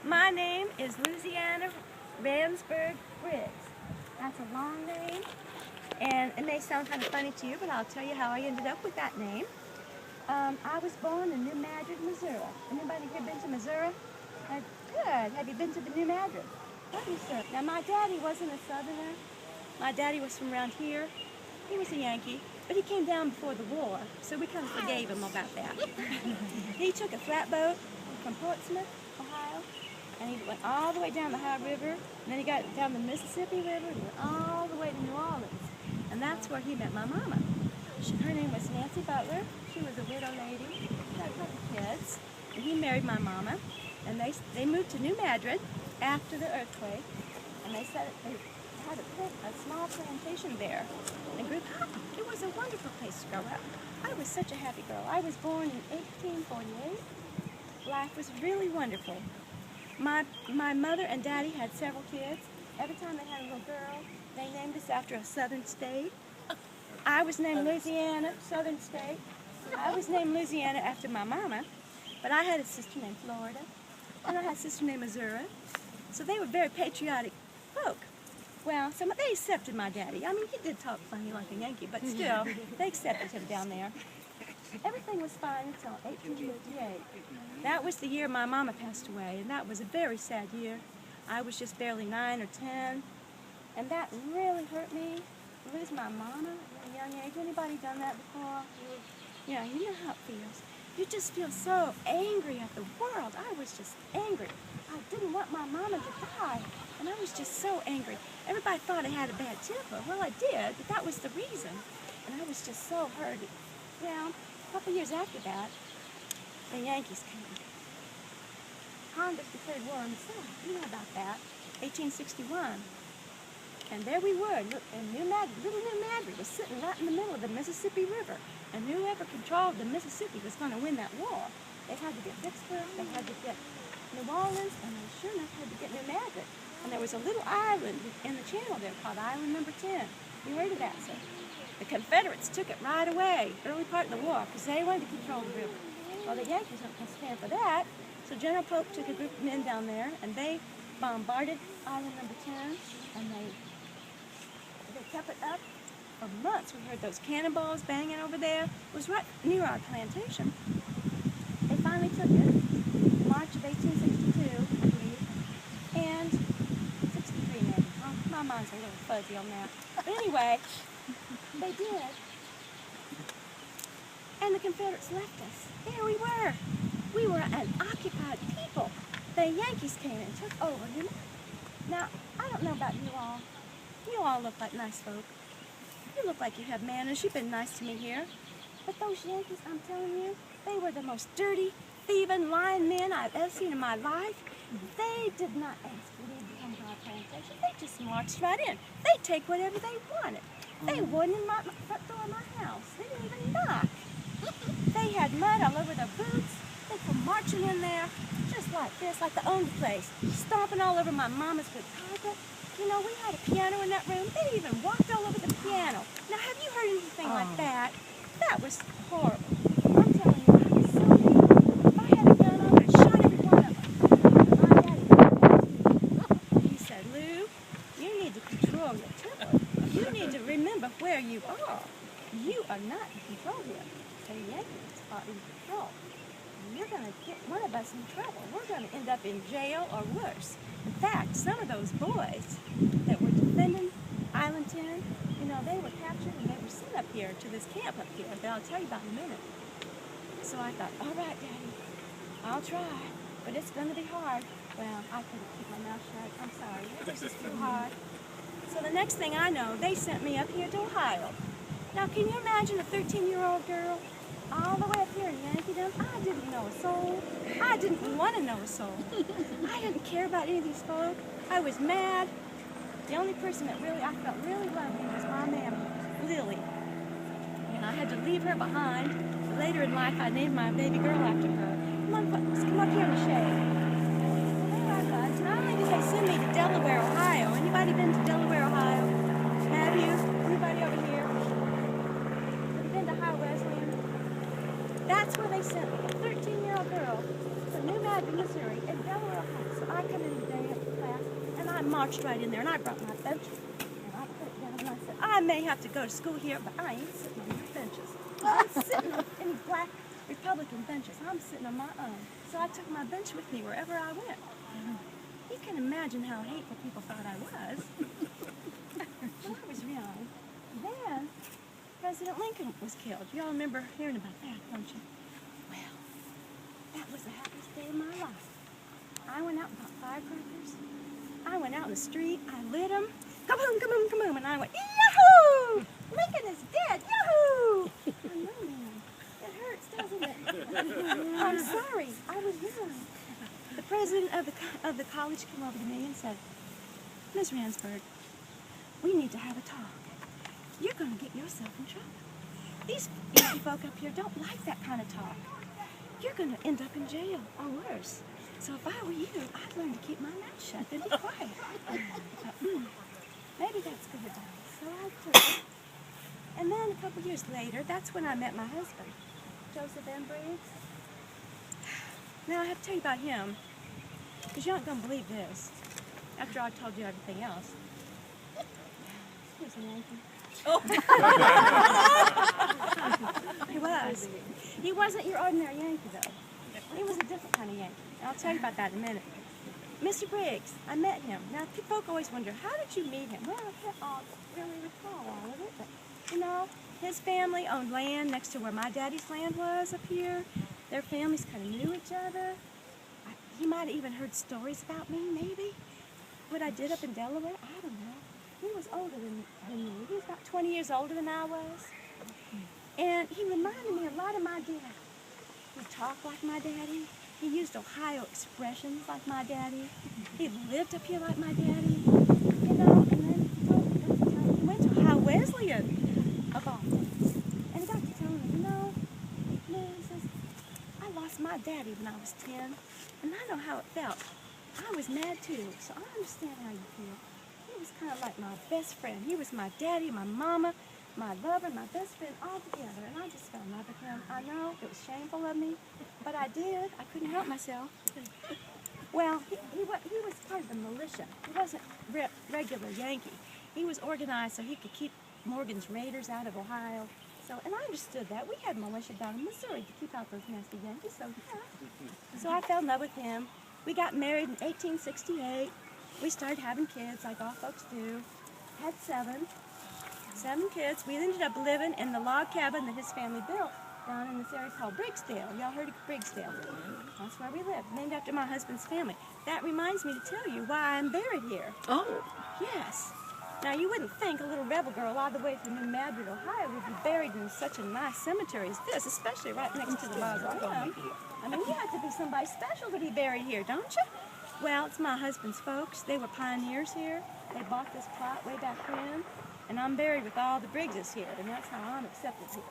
My name is Louisiana Ransburgh Briggs. That's a long name, and it may sound kind of funny to you, but I'll tell you how I ended up with that name. I was born in New Madrid, Missouri. Anybody here been to Missouri? Good. Have you been to the New Madrid? Have you, sir? Now, my daddy wasn't a Southerner. My daddy was from around here. He was a Yankee, but he came down before the war, so we kind of forgave him about that. He took a flatboat from Portsmouth, Ohio, and he went all the way down the Ohio River, and then he got down the Mississippi River and went all the way to New Orleans. And that's where he met my mama. Her name was Nancy Butler. She was a widow lady, had a couple kids, and he married my mama. And they moved to New Madrid after the earthquake, and they had a small plantation there. And grew up. It was a wonderful place to grow up. I was such a happy girl. I was born in 1848. Life was really wonderful. My mother and daddy had several kids. Every time they had a little girl, they named us after a southern state. I was named Louisiana, southern state. I was named Louisiana after my mama, but I had a sister named Florida, and I had a sister named Missouri. So they were very patriotic folk. Well, they accepted my daddy. I mean, he did talk funny like a Yankee, but still, they accepted him down there. Everything was fine until 1858. That was the year my mama passed away, and that was a very sad year. I was just barely 9 or 10, and that really hurt me. To lose my mama at a young age. Anybody done that before? Yeah, you know how it feels. You just feel so angry at the world. I was just angry. I didn't want my mama to die, and I was just so angry. Everybody thought I had a bad temper. Well, I did, but that was the reason. And I was just so hurt. Well, a couple years after that, the Yankees came. Congress declared war on the South. You know about that. 1861. And there we were, and little New Madrid was sitting right in the middle of the Mississippi River. And whoever controlled the Mississippi was going to win that war. They had to get Vicksburg, they had to get New Orleans, and they sure enough had to get New Madrid. And there was a little island in the channel there called Island Number 10. You heard of that, sir? The Confederates took it right away, early part of the war, because they wanted to control the river. Well, the Yankees weren't going to stand for that, so General Polk took a group of men down there, and they bombarded Island Number 10, and they kept it up for months. We heard those cannonballs banging over there. It was right near our plantation. They finally took it in March of 1862, I believe, and 63 maybe. Oh, my mind's a little fuzzy on that. But anyway, they did. And the Confederates left us. There we were. We were an occupied people. The Yankees came and took over. Now, I don't know about you all. You all look like nice folk. You look like you have manners. You've been nice to me here. But those Yankees, I'm telling you, they were the most dirty, thieving, lying men I've ever seen in my life. They did not ask for leave to come to our plantation. They just marched right in. They'd take whatever they wanted. They wouldn't in my front door of my house. They didn't even knock. They had mud all over their boots. They come marching in there just like this, like they owned the place, stomping all over my mama's good carpet. You know, we had a piano in that room. They even walked all over the piano. Now, have you heard anything like that? That was horrible. I'm telling you, I was so angry. If I had a gun, I would have shot every one of them. My daddy called me. He said, Lou, you need to control your temper. You need to remember where you are. You are not in control here. The Yankees are in control. You're going to get one of us in trouble. We're going to end up in jail or worse. In fact, some of those boys that were defending Island 10, you know, they were captured and they were sent up here to this camp up here that I'll tell you about in a minute. So I thought, all right, Daddy, I'll try, but it's going to be hard. Well, I couldn't keep my mouth shut. I'm sorry. It was just too hard. So the next thing I know, they sent me up here to Ohio. Now, can you imagine a 13-year-old girl all the way up here in Yankeedom? I didn't know a soul. I didn't want to know a soul. I didn't care about any of these folk. I was mad. The only person that I felt really loved me was my mammy, Lily. And I had to leave her behind. Later in life, I named my baby girl after her. Come up here in the shade. Well, there I was. Not only did they send me to Delaware, Ohio. Anybody been to Delaware, Ohio? Have you? Anybody over here? Have you been to Ohio Wesleyan? That's where they sent me, a 13-year-old girl from New Madrid, Missouri, in Delaware, Ohio. So I I marched right in there, and I brought my bench, and I put it down, and I said, I may have to go to school here, but I ain't sitting on your benches. I'm sitting on any black Republican benches. I'm sitting on my own. So I took my bench with me wherever I went. You can imagine how hateful people thought I was. When I was young, then President Lincoln was killed. You all remember hearing about that, don't you? Well, that was the happiest day of my life. I went out and bought firecrackers. I went out in the street. I lit them. Kaboom, kaboom, kaboom. And I went, yahoo! Lincoln is dead. Yahoo! I know, man. It hurts, doesn't it? I'm sorry. I was young. The president of the college came over to me and said, Ms. Ransburgh, we need to have a talk. You're going to get yourself in trouble. These Yankee folk up here don't like that kind of talk. You're going to end up in jail or worse. So if I were you, I'd learn to keep my mouth shut and be quiet. Maybe that's good advice. So I did. And then a couple years later, that's when I met my husband, Joseph M. Briggs. Now I have to tell you about him, because you aren't going to believe this, after I told you everything else. He was a Yankee. Oh. He was. He wasn't your ordinary Yankee, though. He was a different kind of Yankee. I'll tell you about that in a minute. Mr. Briggs, I met him. Now, folk always wonder, how did you meet him? Well, I can't really recall all of it, but, you know, his family owned land next to where my daddy's land was up here. Their families kind of knew each other. He might have even heard stories about me, maybe. What I did up in Delaware, I don't know. He was older than me. He was about 20 years older than I was. And he reminded me a lot of my dad. He talked like my daddy. He used Ohio expressions like my daddy. He lived up here like my daddy. You know, and then he went to Ohio Wesleyan of all things. And he got to telling me, you know, he says, I lost my daddy when I was 10, and I know how it felt. I was mad too, so I understand how you feel. He was kind of like my best friend. He was my daddy, my mama, my lover, my best friend, all together, and I just fell in love with him. I know it was shameful of me, but I did. I couldn't help myself. Well, he was part of the militia. He wasn't regular Yankee. He was organized so he could keep Morgan's Raiders out of Ohio. So, and I understood that. We had militia down in Missouri to keep out those nasty Yankees, so yeah. So I fell in love with him. We got married in 1868. We started having kids like all folks do. Had seven kids. We ended up living in the log cabin that his family built down in this area called Briggsdale. Y'all heard of Briggsdale? That's where we lived, named after my husband's family. That reminds me to tell you why I'm buried here. Oh. Yes. Now, you wouldn't think a little rebel girl all the way from New Madrid, Ohio would be buried in such a nice cemetery as this, especially right next to the mausoleum. I mean, you have to be somebody special to be buried here, don't you? Well, it's my husband's folks. They were pioneers here. They bought this plot way back when, and I'm buried with all the Briggses here, and that's how I'm accepted here.